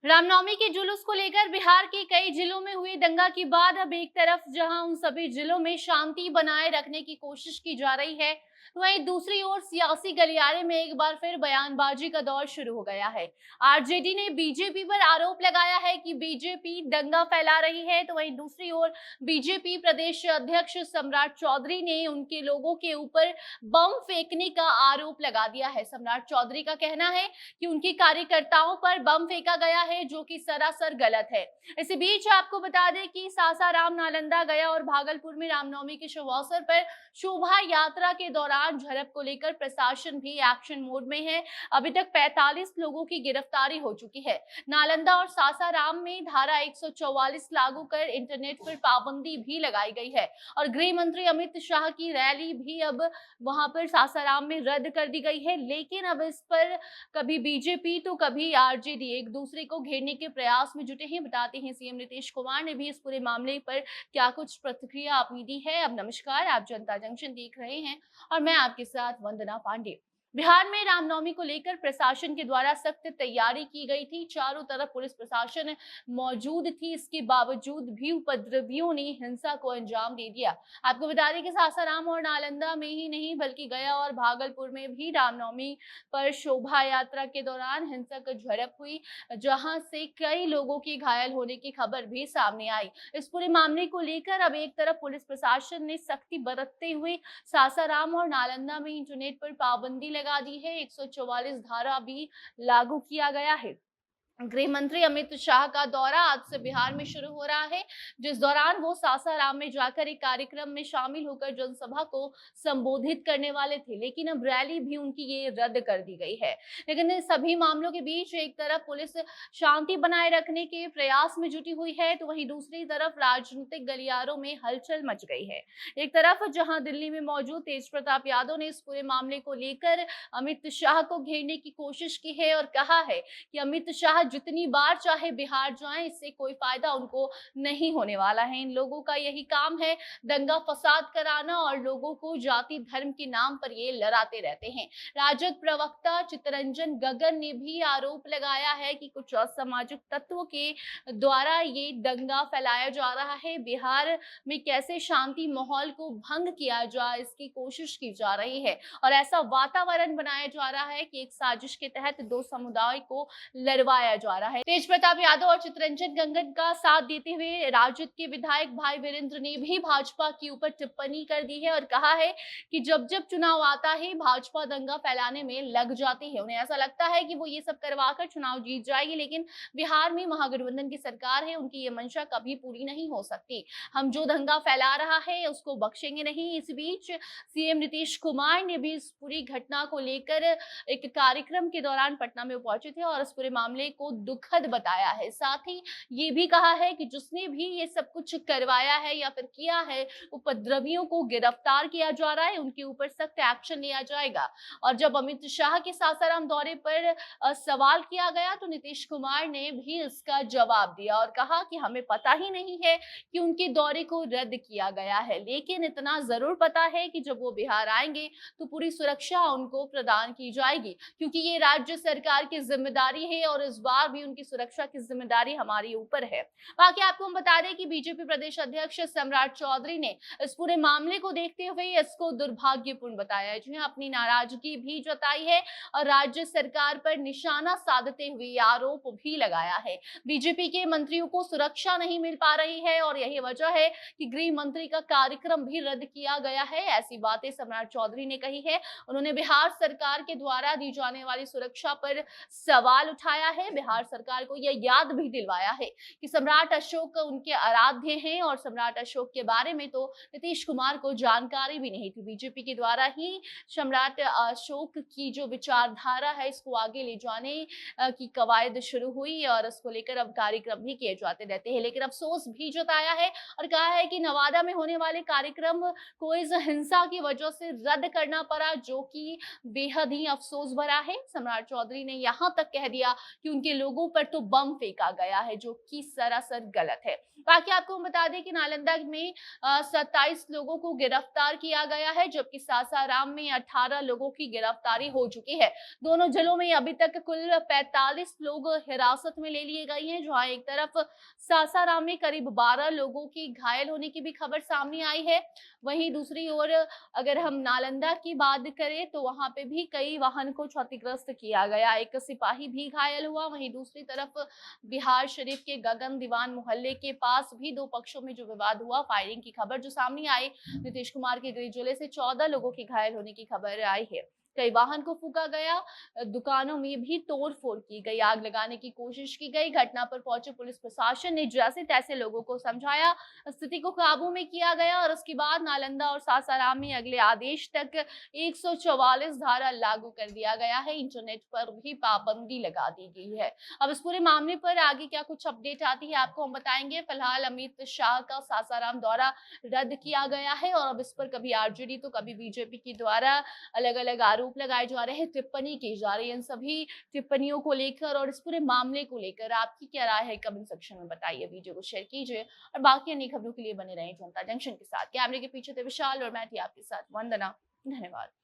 रामनवमी के जुलूस को लेकर बिहार के कई जिलों में हुए दंगा के बाद अब एक तरफ जहां उन सभी जिलों में शांति बनाए रखने की कोशिश की जा रही है, तो वहीं दूसरी ओर सियासी गलियारे में एक बार फिर बयानबाजी का दौर शुरू हो गया है। आरजेडी ने बीजेपी पर आरोप लगाया है कि बीजेपी दंगा फैला रही है, तो वहीं दूसरी ओर बीजेपी प्रदेश अध्यक्ष सम्राट चौधरी ने उनके लोगों के ऊपर बम फेंकने का आरोप लगा दिया है। सम्राट चौधरी का कहना है कि उनके कार्यकर्ताओं पर बम फेंका गया है, जो कि सरासर गलत है। इसी बीच आपको बता दें कि सासाराम, नालंदा, गया और भागलपुर में रामनवमी के शुभ अवसर पर शोभा यात्रा के दौरान झड़प को लेकर प्रशासन भी एक्शन मोड में है। अभी तक 45 लोगों की गिरफ्तारी हो चुकी है। नालंदा और सासाराम में धारा 144 लागू कर इंटरनेट पर पाबंदी भी लगाई गई है और गृह मंत्री अमित शाह की रैली भी अब वहां पर सासाराम में रद्द कर दी गई है। लेकिन अब इस पर कभी बीजेपी तो कभी आरजेडी एक दूसरे को घेरने के प्रयास में जुटे हैं। बताते हैं सीएम नीतीश कुमार ने भी इस पूरे मामले पर क्या कुछ प्रतिक्रिया अपनी दी है। अब नमस्कार, आप जनता जंक्शन देख रहे हैं और मैं आपके साथ वंदना पांडे। बिहार में रामनवमी को लेकर प्रशासन के द्वारा सख्त तैयारी की गई थी। चारों तरफ पुलिस प्रशासन मौजूद थी, इसके बावजूद भी उपद्रवियों ने हिंसा को अंजाम दे दिया। आपको बता दें कि सासाराम और नालंदा में ही नहीं बल्कि गया और भागलपुर में भी रामनवमी पर शोभा यात्रा के दौरान हिंसक झड़प हुई, जहां से कई लोगों के घायल होने की खबर भी सामने आई। इस पूरे मामले को लेकर अब एक तरफ पुलिस प्रशासन ने सख्ती बरतते हुए सासाराम और नालंदा में इंटरनेट पर पाबंदी लगा दी है। 144 धारा भी लागू किया गया है। गृह मंत्री अमित शाह का दौरा आज से बिहार में शुरू हो रहा है, जिस दौरान वो सासाराम में जाकर एक कार्यक्रम में शामिल होकर जनसभा को संबोधित करने वाले थे, लेकिन अब रैली भी उनकी ये रद्द कर दी गई है। लेकिन इन सभी मामलों के बीच एक तरफ पुलिस शांति बनाए रखने के प्रयास में जुटी हुई है, तो वहीं दूसरी तरफ राजनीतिक गलियारों में हलचल मच गई है। एक तरफ जहां दिल्ली में मौजूद तेज प्रताप यादव ने इस पूरे मामले को लेकर अमित शाह को घेरने की कोशिश की है और कहा है कि अमित शाह जितनी बार चाहे बिहार जाएं, इससे कोई फायदा उनको नहीं होने वाला है। इन लोगों का यही काम है, दंगा फसाद कराना और लोगों को जाति धर्म के नाम पर ये लड़ाते रहते हैं। राजद प्रवक्ता चित्तरंजन गगन ने भी आरोप लगाया है कि कुछ असामाजिक तत्वों के द्वारा ये दंगा फैलाया जा रहा है। बिहार में कैसे शांति माहौल को भंग किया जाए, इसकी कोशिश की जा रही है और ऐसा वातावरण बनाया जा रहा है कि एक साजिश के तहत दो समुदाय को लड़वाया जा रहा है। तेज प्रताप यादव और चित्तरंजन गगन का साथ देते हुए राजद के विधायक भाई वीरेंद्र ने भी भाजपा के ऊपर टिप्पणी कर दी है और कहा है कि जब जब चुनाव आता है भाजपा दंगा फैलाने में लग जाती है। उन्हें ऐसा लगता है कि वो ये सब करवाकर चुनाव जीत जाएगी, लेकिन बिहार में महागठबंधन की सरकार है, उनकी ये मंशा कभी पूरी नहीं हो सकती। हम जो दंगा फैला रहा है उसको बख्शेंगे नहीं। इस बीच सीएम नीतीश कुमार ने भी इस पूरी घटना को लेकर एक कार्यक्रम के दौरान पटना में पहुंचे थे और इस पूरे मामले को दुखद बताया है। साथ ही ये भी कहा है कि जिसने भी ये सब कुछ करवाया है या फिर किया है, उपद्रवियों को गिरफ्तार किया जा रहा है, उनके ऊपर सख्त एक्शन लिया जाएगा। और जब अमित शाह के सासाराम दौरे पर सवाल किया गया तो नीतीश कुमार ने भी इसका जवाब दिया और कहा कि हमें पता ही नहीं है कि उनके दौरे को रद्द किया गया है, लेकिन इतना जरूर पता है कि जब वो बिहार आएंगे तो पूरी सुरक्षा उनको प्रदान की जाएगी, क्योंकि ये राज्य सरकार की जिम्मेदारी है और इस बार भी उनकी सुरक्षा की जिम्मेदारी हमारे ऊपर है। बाकी आपको हम बता दें कि बीजेपी प्रदेश अध्यक्ष सम्राट चौधरी ने इस पूरे मामले को देखते हुए इसको दुर्भाग्यपूर्ण बताया है, जिन्हें अपनी नाराजगी भी जताई है और राज्य सरकार पर निशाना साधते हुए आरोप भी लगाया है। बीजेपी के मंत्रियों को सुरक्षा नहीं मिल पा रही है और यही वजह है कि गृह मंत्री का कार्यक्रम भी रद्द किया गया है। ऐसी बातें सम्राट चौधरी ने कही है। उन्होंने बिहार सरकार के द्वारा दी जाने वाली सुरक्षा पर सवाल उठाया है। बिहार सरकार को यह याद भी दिलवाया है कि सम्राट अशोक उनके आराध्य हैं और सम्राट अशोक के बारे में तो नीतीश कुमार को जानकारी भी नहीं थी। बीजेपी के द्वारा ही सम्राट अशोक की जो विचारधारा है इसको आगे ले जाने की कवायद शुरू हुई और इसको लेकर अब कार्यक्रम भी किए जाते रहते हैं। लेकिन अफसोस भी जताया है और कहा है कि नवादा में होने वाले कार्यक्रम को इस हिंसा की वजह से रद्द करना पड़ा, जो कि बेहद ही अफसोस भरा है। सम्राट चौधरी ने यहाँ तक कह दिया कि उनके लोगों पर तो बम फेंका गया है, जो कि सरासर गलत है। बाकी आपको हम बता दें कि नालंदा में 27 लोगों को गिरफ्तार किया गया है, जबकि सासाराम में 18 लोगों की गिरफ्तारी हो चुकी है। दोनों जिलों में अभी तक कुल 45 लोग हिरासत में ले लिए गए हैं, जहां एक तरफ सासाराम में करीब 12 लोगों की घायल होने की भी खबर सामने आई है। वहीं दूसरी ओर अगर हम नालंदा की बात करें तो वहां पे भी कई वाहन को क्षतिग्रस्त किया गया, एक सिपाही भी घायल हुआ। वहीं दूसरी तरफ बिहार शरीफ के गगन दीवान मोहल्ले के पास भी दो पक्षों में जो विवाद हुआ, फायरिंग की खबर जो सामने आई। नीतीश कुमार के गृह जिले से 14 लोगों के घायल होने की खबर आई है। कई वाहन को फूका गया, दुकानों में भी तोड़फोड़ की गई, आग लगाने की कोशिश की गई। घटना पर पहुंचे पुलिस प्रशासन ने जैसे तैसे लोगों को समझाया, स्थिति को काबू में किया गया और उसके बाद नालंदा और सासाराम में अगले आदेश तक 144 धारा लागू कर दिया गया है। इंटरनेट पर भी पाबंदी लगा दी गई है। अब इस पूरे मामले पर आगे क्या कुछ अपडेट आती है आपको हम बताएंगे। फिलहाल अमित शाह का सासाराम दौरा रद्द किया गया है और अब इस पर कभी आरजेडी तो कभी बीजेपी के द्वारा अलग अलग आरोप लगाए जा रहे हैं, टिप्पणी की जा रही है। इन सभी टिप्पणियों को लेकर और इस पूरे मामले को लेकर आपकी क्या राय है, कमेंट सेक्शन में बताइए, वीडियो को शेयर कीजिए और बाकी अन्य खबरों के लिए बने रहें जनता जंक्शन के साथ। कैमरे के पीछे थे विशाल और मैं थी आपके साथ वंदना। धन्यवाद।